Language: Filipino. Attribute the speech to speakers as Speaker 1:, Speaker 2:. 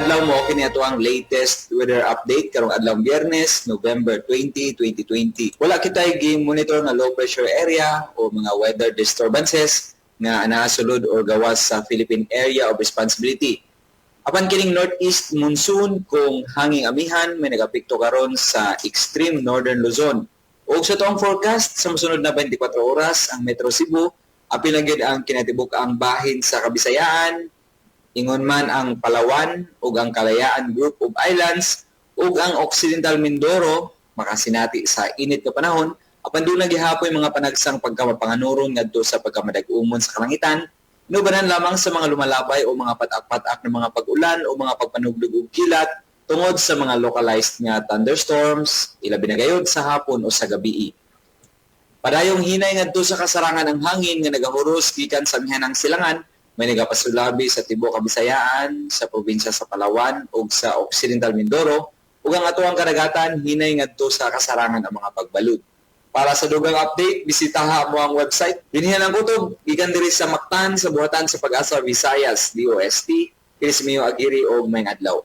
Speaker 1: adlaw mo kini ato ang latest weather update karong adlaw Biyernes, November 20, 2020. Wala kitay gi-monitor nga low pressure area o mga weather disturbances nga anaa sulod or gawas sa Philippine Area of Responsibility. Apan kining northeast monsoon kung hanging amihan may nagapekto karon sa extreme northern Luzon. Ug sa tuong forecast sa mosunod na 24 oras ang Metro Cebu apil na gyud ang kinatibuk ang bahin sa Kabisayaan, ingon man ang Palawan ug ang Kalayaan Group of Islands ug ang Occidental Mindoro makasinati sa init nga panahon. Apan doon gihapon mga panagsang pagkamapanganuron ngadto sa pagkamadag-umon sa kalangitan, inubanan lamang sa mga lumalabay o mga patak-patak ng mga pag-ulan o mga pagpanugdog ug kilat tungod sa mga localized nga thunderstorms, ilabi na gayud sa hapon o sa gabi. Padayong hinay ngadto sa kasarangan ng hangin nga nagahuros gikan sa mihanang silangan, may nagapasulabi sa tibuok Kabisayaan, sa probinsya sa Palawan ug sa Occidental Mindoro ug ang atuang kadagatan hinay ngadto sa kasarangan ang mga pagbalud. Para sa dugang update, bisitaha mo ang website. Binhihan ang kutob, gikan diri sa Mactan sa buhatan sa Pag-asa Visayas, DOST, Kirismio Agiri o Mayong Adlaw.